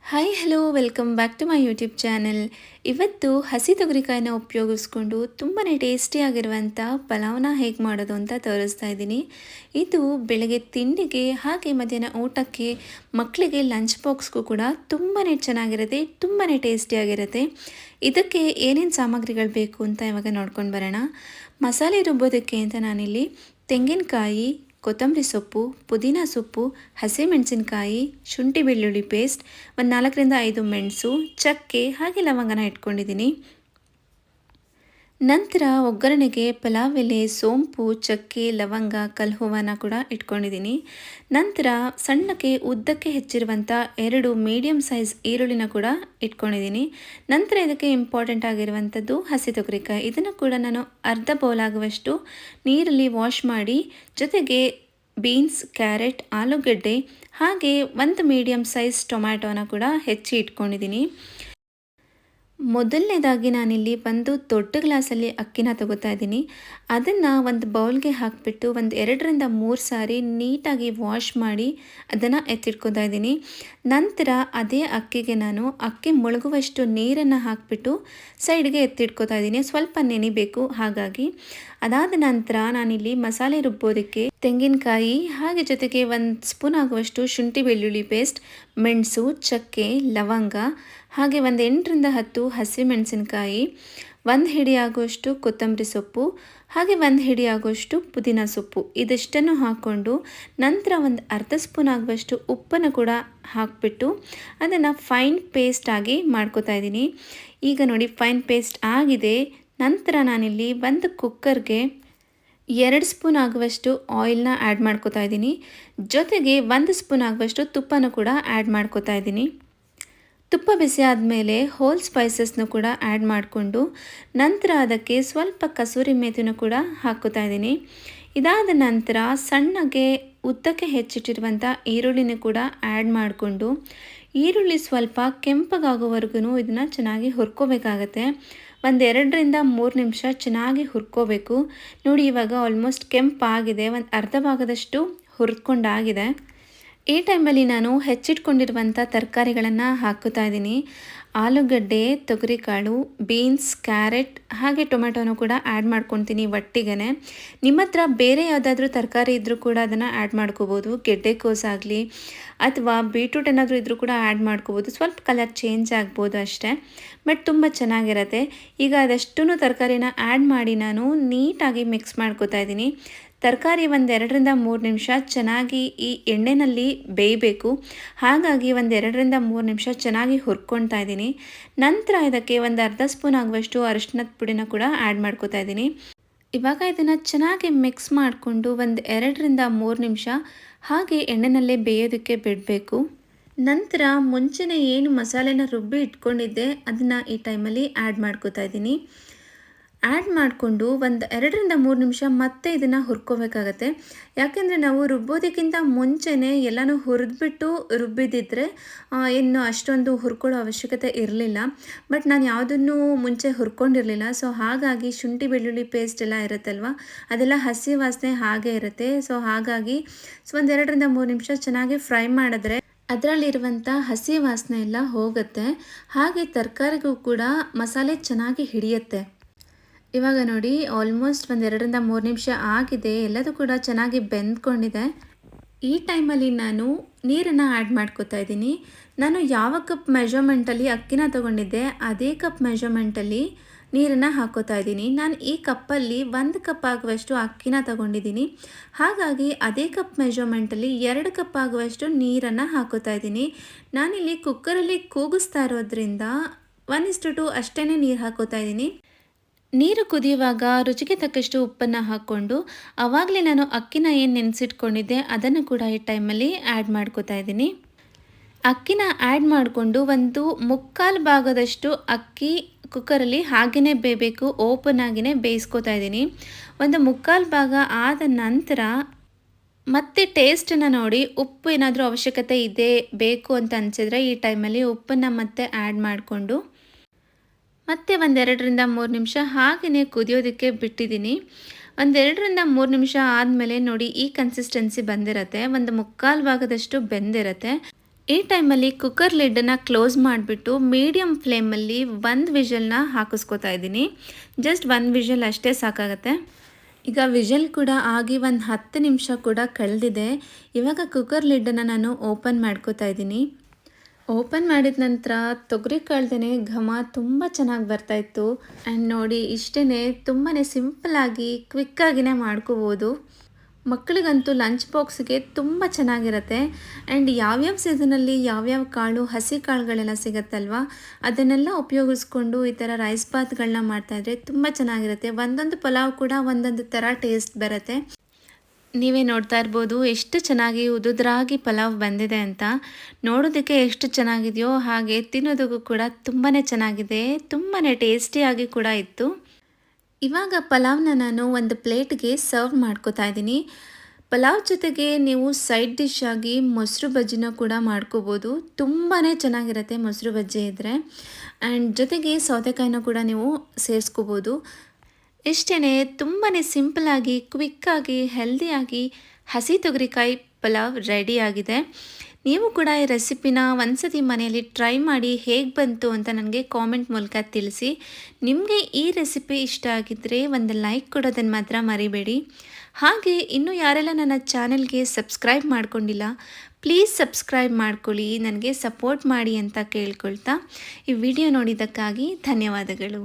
Hi hello welcome back to my YouTube channel. ಇವತ್ತು ಹಸಿ ತೊಗರಿಕಾಯಿನ ಉಪಯೋಗಿಸ್ಕೊಂಡು ತುಂಬಾ ಟೇಸ್ಟಿಯಾಗಿರುವಂಥ ಪಲಾವ್ನ ಹೇಗೆ ಮಾಡೋದು ಅಂತ ತೋರಿಸ್ತಾ ಇದ್ದೀನಿ. ಇದು ಬೆಳಗ್ಗೆ ತಿಂಡಿಗೆ ಹಾಗೆ ಮಧ್ಯಾಹ್ನ ಊಟಕ್ಕೆ ಮಕ್ಕಳಿಗೆ ಲಂಚ್ ಬಾಕ್ಸ್ಗೂ ಕೂಡ ತುಂಬಾ ಚೆನ್ನಾಗಿರುತ್ತೆ, ತುಂಬಾ ಟೇಸ್ಟಿಯಾಗಿರುತ್ತೆ. ಇದಕ್ಕೆ ಏನೇನು ಸಾಮಗ್ರಿಗಳು ಬೇಕು ಅಂತ ಇವಾಗ ನೋಡ್ಕೊಂಡು ಬರೋಣ. ಮಸಾಲೆ ರುಬ್ಬೋದಕ್ಕೆ ಅಂತ ನಾನಿಲ್ಲಿ ತೆಂಗಿನಕಾಯಿ, ಕೊತ್ತಂಬರಿ ಸೊಪ್ಪು, ಪುದೀನ ಸೊಪ್ಪು, ಹಸಿಮೆಣಸಿನಕಾಯಿ, ಶುಂಠಿ ಬೆಳ್ಳುಳ್ಳಿ ಪೇಸ್ಟ್, ಒಂದು 4ರಿಂದ 5 ಮೆಣಸು, ಚಕ್ಕೆ ಹಾಗೆ ಲವಂಗನ ಇಟ್ಕೊಂಡಿದ್ದೀನಿ. ನಂತರ ಒಗ್ಗರಣೆಗೆ ಪಲಾವ್ ಎಲೆ, ಸೋಂಪು, ಚಕ್ಕೆ, ಲವಂಗ, ಕಲ್ಹೂವನ ಕೂಡ ಇಟ್ಕೊಂಡಿದ್ದೀನಿ. ನಂತರ ಸಣ್ಣಕ್ಕೆ ಉದ್ದಕ್ಕೆ ಹೆಚ್ಚಿರುವಂಥ 2 ಮೀಡಿಯಮ್ ಸೈಜ್ ಈರುಳ್ಳಿನ ಕೂಡ ಇಟ್ಕೊಂಡಿದ್ದೀನಿ. ನಂತರ ಇದಕ್ಕೆ ಇಂಪಾರ್ಟೆಂಟ್ ಆಗಿರುವಂಥದ್ದು ಹಸಿ ತೊಗರಿಕಾಯಿ. ಇದನ್ನು ಕೂಡ ನಾನು ಅರ್ಧ ಬೌಲ್ ಆಗುವಷ್ಟು ನೀರಲ್ಲಿ ವಾಶ್ ಮಾಡಿ, ಜೊತೆಗೆ ಬೀನ್ಸ್, ಕ್ಯಾರೆಟ್, ಆಲೂಗಡ್ಡೆ ಹಾಗೆ 1 ಮೀಡಿಯಮ್ ಸೈಜ್ ಟೊಮ್ಯಾಟೋನ ಕೂಡ ಹೆಚ್ಚಿ ಇಟ್ಕೊಂಡಿದ್ದೀನಿ. ಮೊದಲನೇದಾಗಿ ನಾನಿಲ್ಲಿ ಒಂದು ದೊಡ್ಡ ಗ್ಲಾಸಲ್ಲಿ ಅಕ್ಕಿನ ತಗೋತಾ ಇದ್ದೀನಿ. ಅದನ್ನು ಒಂದು ಬೌಲ್ಗೆ ಹಾಕಿಬಿಟ್ಟು ಒಂದು 2ರಿಂದ 3 ಸಾರಿ ನೀಟಾಗಿ ವಾಶ್ ಮಾಡಿ ಅದನ್ನು ಎತ್ತಿಟ್ಕೊತಾ ಇದ್ದೀನಿ. ನಂತರ ಅದೇ ಅಕ್ಕಿಗೆ ನಾನು ಅಕ್ಕಿ ಮುಳುಗುವಷ್ಟು ನೀರನ್ನು ಹಾಕಿಬಿಟ್ಟು ಸೈಡ್ಗೆ ಎತ್ತಿಟ್ಕೊತಾ ಇದ್ದೀನಿ. ಸ್ವಲ್ಪ ನೆನಿಬೇಕು ಹಾಗಾಗಿ. ಅದಾದ ನಂತರ ನಾನಿಲ್ಲಿ ಮಸಾಲೆ ರುಬ್ಬೋದಕ್ಕೆ ತೆಂಗಿನಕಾಯಿ ಹಾಗೆ ಜೊತೆಗೆ 1 ಸ್ಪೂನ್ ಆಗುವಷ್ಟು ಶುಂಠಿ ಬೆಳ್ಳುಳ್ಳಿ ಪೇಸ್ಟ್, ಮೆಣಸು, ಚಕ್ಕೆ, ಲವಂಗ ಹಾಗೆ 8ರಿಂದ 10 ಹಸಿಮೆಣಸಿನಕಾಯಿ, 1 ಹಿಡಿ ಆಗುವಷ್ಟು ಕೊತ್ತಂಬರಿ ಸೊಪ್ಪು ಹಾಗೆ 1 ಹಿಡಿ ಆಗುವಷ್ಟು ಪುದೀನ ಸೊಪ್ಪು ಇದಿಷ್ಟನ್ನು ಹಾಕ್ಕೊಂಡು ನಂತರ ಒಂದು ಅರ್ಧ ಸ್ಪೂನ್ ಆಗುವಷ್ಟು ಉಪ್ಪನ್ನು ಕೂಡ ಹಾಕಿಬಿಟ್ಟು ಅದನ್ನು ಫೈನ್ ಪೇಸ್ಟ್ ಆಗಿ ಮಾಡ್ಕೊತಾ ಇದ್ದೀನಿ. ಈಗ ನೋಡಿ ಫೈನ್ ಪೇಸ್ಟ್ ಆಗಿದೆ. ನಂತರ ನಾನಿಲ್ಲಿ ಒಂದು ಕುಕ್ಕರ್ಗೆ 2 ಸ್ಪೂನ್ ಆಗುವಷ್ಟು ಆಯಿಲ್ನ ಆ್ಯಡ್ ಮಾಡ್ಕೊತಾ ಇದ್ದೀನಿ. ಜೊತೆಗೆ 1 ಸ್ಪೂನ್ ಆಗುವಷ್ಟು ತುಪ್ಪನೂ ಕೂಡ ಆ್ಯಡ್ ಮಾಡ್ಕೊತಾ ಇದ್ದೀನಿ. ತುಪ್ಪ ಬಿಸಿ ಆದಮೇಲೆ ಹೋಲ್ ಸ್ಪೈಸಸ್ನು ಕೂಡ ಆ್ಯಡ್ ಮಾಡಿಕೊಂಡು ನಂತರ ಅದಕ್ಕೆ ಸ್ವಲ್ಪ ಕಸೂರಿ ಮೇಥಿನೂ ಕೂಡ ಹಾಕ್ಕೋತಾ ಇದ್ದೀನಿ. ಇದಾದ ನಂತರ ಸಣ್ಣಗೆ ಉದ್ದಕ್ಕೆ ಹೆಚ್ಚಿಟ್ಟಿರುವಂಥ ಈರುಳ್ಳಿನೂ ಕೂಡ ಆ್ಯಡ್ ಮಾಡಿಕೊಂಡು ಈರುಳ್ಳಿ ಸ್ವಲ್ಪ ಕೆಂಪಗಾಗೋವರೆಗೂ ಇದನ್ನು ಚೆನ್ನಾಗಿ ಹುರ್ಕೋಬೇಕಾಗತ್ತೆ. 2ರಿಂದ 3 ನಿಮಿಷ ಚೆನ್ನಾಗಿ ಹುರ್ಕೋಬೇಕು. ನೋಡಿ ಇವಾಗ ಆಲ್ಮೋಸ್ಟ್ ಕೆಂಪಾಗಿದೆ, ಒಂದು ಅರ್ಧ ಭಾಗದಷ್ಟು ಹುರ್ಕೊಂಡಾಗಿದೆ. ಈ ಟೈಮಲ್ಲಿ ನಾನು ಹೆಚ್ಚಿಟ್ಕೊಂಡಿರುವಂಥ ತರಕಾರಿಗಳನ್ನು ಹಾಕೋತಾ ಇದ್ದೀನಿ. ಆಲೂಗಡ್ಡೆ, ತೊಗರಿಕಾಳು, ಬೀನ್ಸ್, ಕ್ಯಾರೆಟ್ ಹಾಗೆ ಟೊಮೆಟೊನೂ ಕೂಡ ಆ್ಯಡ್ ಮಾಡ್ಕೊತೀನಿ ಒಟ್ಟಿಗೆ. ನಿಮ್ಮ ಹತ್ರ ಬೇರೆ ಯಾವುದಾದ್ರೂ ತರಕಾರಿ ಇದ್ದರೂ ಕೂಡ ಅದನ್ನು ಆ್ಯಡ್ ಮಾಡ್ಕೋಬೋದು. ಗೆಡ್ಡೆಕೋಸಾಗಲಿ ಅಥವಾ ಬೀಟ್ರೂಟ್ ಏನಾದರೂ ಇದ್ದರೂ ಕೂಡ ಆ್ಯಡ್ ಮಾಡ್ಕೋಬೋದು. ಸ್ವಲ್ಪ ಕಲರ್ ಚೇಂಜ್ ಆಗ್ಬೋದು ಅಷ್ಟೇ, ಬಟ್ ತುಂಬ ಚೆನ್ನಾಗಿರುತ್ತೆ. ಈಗ ಅದಷ್ಟೂ ತರಕಾರಿನ ಆ್ಯಡ್ ಮಾಡಿ ನಾನು ನೀಟಾಗಿ ಮಿಕ್ಸ್ ಮಾಡ್ಕೋತಾ ಇದ್ದೀನಿ. ತರಕಾರಿ 2ರಿಂದ 3 ನಿಮಿಷ ಚೆನ್ನಾಗಿ ಈ ಎಣ್ಣೆಯಲ್ಲಿ ಬೇಯಬೇಕು. ಹಾಗಾಗಿ 2ರಿಂದ 3 ನಿಮಿಷ ಚೆನ್ನಾಗಿ ಹುರ್ಕೊಳ್ತಾ ಇದ್ದೀನಿ. ನಂತರ ಇದಕ್ಕೆ ಒಂದು ಅರ್ಧ ಸ್ಪೂನ್ ಆಗುವಷ್ಟು ಅರಿಶಿನದ ಪುಡಿನ ಕೂಡ ಆ್ಯಡ್ ಮಾಡ್ಕೋತಾ ಇದ್ದೀನಿ. ಇವಾಗ ಇದನ್ನು ಚೆನ್ನಾಗಿ ಮಿಕ್ಸ್ ಮಾಡಿಕೊಂಡು 2ರಿಂದ 3 ನಿಮಿಷ ಹಾಗೆ ಎಣ್ಣೆನಲ್ಲೇ ಬೇಯೋದಕ್ಕೆ ಬಿಡಬೇಕು. ನಂತರ ಮುಂಚೆನೇ ಏನು ಮಸಾಲೆನ ರುಬ್ಬಿ ಇಟ್ಕೊಂಡಿದ್ದೆ ಅದನ್ನು ಈ ಟೈಮಲ್ಲಿ ಆ್ಯಡ್ ಮಾಡ್ಕೋತಾ ಇದ್ದೀನಿ. ಆ್ಯಡ್ ಮಾಡಿಕೊಂಡು 2ರಿಂದ 3 ನಿಮಿಷ ಮತ್ತೆ ಇದನ್ನು ಹುರ್ಕೋಬೇಕಾಗತ್ತೆ. ಯಾಕೆಂದರೆ ನಾವು ರುಬ್ಬೋದಕ್ಕಿಂತ ಮುಂಚೆನೇ ಎಲ್ಲನೂ ಹುರಿದ್ಬಿಟ್ಟು ರುಬ್ಬಿದ್ದಿದ್ರೆ ಇನ್ನು ಅಷ್ಟೊಂದು ಹುರ್ಕೊಳ್ಳೋ ಅವಶ್ಯಕತೆ ಇರಲಿಲ್ಲ. ಬಟ್ ನಾನು ಯಾವುದನ್ನು ಮುಂಚೆ ಹುರ್ಕೊಂಡಿರಲಿಲ್ಲ. ಸೊ ಹಾಗಾಗಿ ಶುಂಠಿ ಬೆಳ್ಳುಳ್ಳಿ ಪೇಸ್ಟ್ ಎಲ್ಲ ಇರುತ್ತಲ್ವ, ಅದೆಲ್ಲ ಹಸಿ ವಾಸನೆ ಹಾಗೆ ಇರುತ್ತೆ. ಸೊ ಹಾಗಾಗಿ 2ರಿಂದ 3 ನಿಮಿಷ ಚೆನ್ನಾಗಿ ಫ್ರೈ ಮಾಡಿದ್ರೆ ಅದರಲ್ಲಿರುವಂಥ ಹಸಿ ವಾಸನೆ ಎಲ್ಲ ಹೋಗುತ್ತೆ. ಹಾಗೆ ತರಕಾರಿಗೂ ಕೂಡ ಮಸಾಲೆ ಚೆನ್ನಾಗಿ ಹಿಡಿಯುತ್ತೆ. ಇವಾಗ ನೋಡಿ ಆಲ್ಮೋಸ್ಟ್ 2ರಿಂದ 3 ನಿಮಿಷ ಆಗಿದೆ. ಎಲ್ಲದೂ ಕೂಡ ಚೆನ್ನಾಗಿ ಬೆಂದ್ಕೊಂಡಿದೆ. ಈ ಟೈಮಲ್ಲಿ ನಾನು ನೀರನ್ನು ಆ್ಯಡ್ ಮಾಡ್ಕೋತಾ ಇದ್ದೀನಿ. ನಾನು ಯಾವ ಕಪ್ ಮೆಜರ್ಮೆಂಟಲ್ಲಿ ಅಕ್ಕಿನ ತೊಗೊಂಡಿದ್ದೆ ಅದೇ ಕಪ್ ಮೆಜರ್ಮೆಂಟಲ್ಲಿ ನೀರನ್ನು ಹಾಕೋತಾ ಇದ್ದೀನಿ. ನಾನು ಈ ಕಪ್ಪಲ್ಲಿ 1 ಕಪ್ ಆಗುವಷ್ಟು ಅಕ್ಕಿನ ತೊಗೊಂಡಿದ್ದೀನಿ. ಹಾಗಾಗಿ ಅದೇ ಕಪ್ ಮೆಜರ್ಮೆಂಟಲ್ಲಿ 2 ಕಪ್ ಆಗುವಷ್ಟು ನೀರನ್ನು ಹಾಕೋತಾ ಇದ್ದೀನಿ. ನಾನಿಲ್ಲಿ ಕುಕ್ಕರಲ್ಲಿ ಕೂಗಿಸ್ತಾ ಇರೋದ್ರಿಂದ 1:2 ಅಷ್ಟೇ ನೀರು ಹಾಕೋತಾ ಇದ್ದೀನಿ. ನೀರು ಕುದಿಯುವಾಗ ರುಚಿಗೆ ತಕ್ಕಷ್ಟು ಉಪ್ಪನ್ನು ಹಾಕ್ಕೊಂಡು ಆವಾಗಲೇ ನಾನು ಅಕ್ಕಿನ ಏನು ನೆನೆಸಿಟ್ಕೊಂಡಿದ್ದೆ ಅದನ್ನು ಕೂಡ ಈ ಟೈಮಲ್ಲಿ ಆ್ಯಡ್ ಮಾಡ್ಕೋತಾ ಇದ್ದೀನಿ. ಅಕ್ಕಿನ ಆ್ಯಡ್ ಮಾಡಿಕೊಂಡು 1/4 ಭಾಗದಷ್ಟು ಅಕ್ಕಿ ಕುಕ್ಕರಲ್ಲಿ ಹಾಗೆಯೇ ಬೇಯಬೇಕು, ಓಪನ್ ಆಗಿಯೇ ಬೇಯಿಸ್ಕೋತಾ ಇದ್ದೀನಿ. 1/4 ಭಾಗ ಆದ ನಂತರ ಮತ್ತೆ ಟೇಸ್ಟನ್ನು ನೋಡಿ ಉಪ್ಪು ಏನಾದರೂ ಅವಶ್ಯಕತೆ ಇದೆ ಬೇಕು ಅಂತ ಅನಿಸಿದ್ರೆ ಈ ಟೈಮಲ್ಲಿ ಉಪ್ಪನ್ನು ಮತ್ತೆ ಆ್ಯಡ್ ಮಾಡಿಕೊಂಡು ಮತ್ತೆ 2ರಿಂದ 3 ನಿಮಿಷ ಹಾಗೆಯೇ ಕುದಿಯೋದಕ್ಕೆ ಬಿಟ್ಟಿದ್ದೀನಿ. 2ರಿಂದ 3 ನಿಮಿಷ ಆದಮೇಲೆ ನೋಡಿ ಈ ಕನ್ಸಿಸ್ಟೆನ್ಸಿ ಬಂದಿರುತ್ತೆ. 1/4 ಭಾಗದಷ್ಟು ಬೆಂದಿರುತ್ತೆ. ಈ ಟೈಮಲ್ಲಿ ಕುಕ್ಕರ್ ಲಿಡ್ಡನ್ನು ಕ್ಲೋಸ್ ಮಾಡಿಬಿಟ್ಟು ಮೀಡಿಯಮ್ ಫ್ಲೇಮಲ್ಲಿ ಒಂದು ವಿಷಲ್ನ ಹಾಕಿಸ್ಕೊತಾ ಇದ್ದೀನಿ. ಜಸ್ಟ್ ಒಂದು ವಿಷಲ್ ಅಷ್ಟೇ ಸಾಕಾಗತ್ತೆ. ಈಗ ವಿಷಲ್ ಕೂಡ ಆಗಿ ಒಂದು 10 ನಿಮಿಷ ಕೂಡ ಕಳೆದಿದೆ. ಇವಾಗ ಕುಕ್ಕರ್ ಲಿಡ್ಡನ್ನು ನಾನು ಓಪನ್ ಮಾಡ್ಕೋತಾ ಇದ್ದೀನಿ. ಓಪನ್ ಮಾಡಿದ ನಂತರ ತೊಗರಿ ಕಾಳ್ದೇ ಘಮ ತುಂಬ ಚೆನ್ನಾಗಿ ಬರ್ತಾಯಿತ್ತು. ಆ್ಯಂಡ್ ನೋಡಿ ಇಷ್ಟೇ ತುಂಬಾ ಸಿಂಪಲ್ಲಾಗಿ ಕ್ವಿಕ್ಕಾಗಿಯೇ ಮಾಡ್ಕೋಬೋದು. ಮಕ್ಕಳಿಗಂತೂ ಲಂಚ್ ಬಾಕ್ಸ್ಗೆ ತುಂಬ ಚೆನ್ನಾಗಿರುತ್ತೆ. ಆ್ಯಂಡ್ ಯಾವ್ಯಾವ ಸೀಸನಲ್ಲಿ ಯಾವ್ಯಾವ ಕಾಳು ಹಸಿ ಕಾಳುಗಳೆಲ್ಲ ಸಿಗುತ್ತಲ್ವ, ಅದನ್ನೆಲ್ಲ ಉಪಯೋಗಿಸ್ಕೊಂಡು ಈ ಥರ ರೈಸ್ ಬಾತ್ಗಳನ್ನ ಮಾಡ್ತಾಯಿದ್ರೆ ತುಂಬ ಚೆನ್ನಾಗಿರುತ್ತೆ. ಒಂದೊಂದು ಪಲಾವ್ ಕೂಡ ಒಂದೊಂದು ಥರ ಟೇಸ್ಟ್ ಬರುತ್ತೆ. ನೀವೇ ನೋಡ್ತಾ ಇರ್ಬೋದು ಎಷ್ಟು ಚೆನ್ನಾಗಿ ಉದುದ್ರಾಗಿ ಪಲಾವ್ ಬಂದಿದೆ ಅಂತ. ನೋಡೋದಕ್ಕೆ ಎಷ್ಟು ಚೆನ್ನಾಗಿದೆಯೋ ಹಾಗೆ ತಿನ್ನೋದಕ್ಕೂ ಕೂಡ ತುಂಬಾ ಚೆನ್ನಾಗಿದೆ, ತುಂಬಾ ಟೇಸ್ಟಿಯಾಗಿ ಕೂಡ ಇತ್ತು. ಇವಾಗ ಪಲಾವ್ನ ನಾನು ಒಂದು ಪ್ಲೇಟ್ಗೆ ಸರ್ವ್ ಮಾಡ್ಕೋತಾ ಇದ್ದೀನಿ. ಪಲಾವ್ ಜೊತೆಗೆ ನೀವು ಸೈಡ್ ಡಿಶ್ ಆಗಿ ಮೊಸರು ಬಜ್ಜಿನ ಕೂಡ ಮಾಡ್ಕೋಬೋದು. ತುಂಬಾ ಚೆನ್ನಾಗಿರುತ್ತೆ ಮೊಸರು ಬಜ್ಜಿ ಇದ್ದರೆ. ಆ್ಯಂಡ್ ಜೊತೆಗೆ ಸೌತೆಕಾಯಿನ ಕೂಡ ನೀವು ಸೇರಿಸ್ಕೋಬೋದು. ಇಷ್ಟೇ ತುಂಬಾ ಸಿಂಪಲ್ಲಾಗಿ ಕ್ವಿಕ್ಕಾಗಿ ಹೆಲ್ದಿಯಾಗಿ ಹಸಿ ತೊಗರಿಕಾಯಿ ಪಲಾವ್ ರೆಡಿಯಾಗಿದೆ. ನೀವು ಕೂಡ ಈ ರೆಸಿಪಿನ ಒಂದ್ಸತಿ ಮನೆಯಲ್ಲಿ ಟ್ರೈ ಮಾಡಿ ಹೇಗೆ ಬಂತು ಅಂತ ನನಗೆ ಕಾಮೆಂಟ್ ಮೂಲಕ ತಿಳಿಸಿ. ನಿಮಗೆ ಈ ರೆಸಿಪಿ ಇಷ್ಟ ಆಗಿದ್ದರೆ ಒಂದು ಲೈಕ್ ಕೊಡೋದನ್ನು ಮಾತ್ರ ಮರಿಬೇಡಿ. ಹಾಗೆ ಇನ್ನೂ ಯಾರೆಲ್ಲ ನನ್ನ ಚಾನೆಲ್ಗೆ ಸಬ್ಸ್ಕ್ರೈಬ್ ಮಾಡ್ಕೊಂಡಿಲ್ಲ, ಪ್ಲೀಸ್ ಸಬ್ಸ್ಕ್ರೈಬ್ ಮಾಡ್ಕೊಳ್ಳಿ, ನನಗೆ ಸಪೋರ್ಟ್ ಮಾಡಿ ಅಂತ ಕೇಳ್ಕೊಳ್ತಾ ಈ ವಿಡಿಯೋ ನೋಡಿದ್ದಕ್ಕಾಗಿ ಧನ್ಯವಾದಗಳು.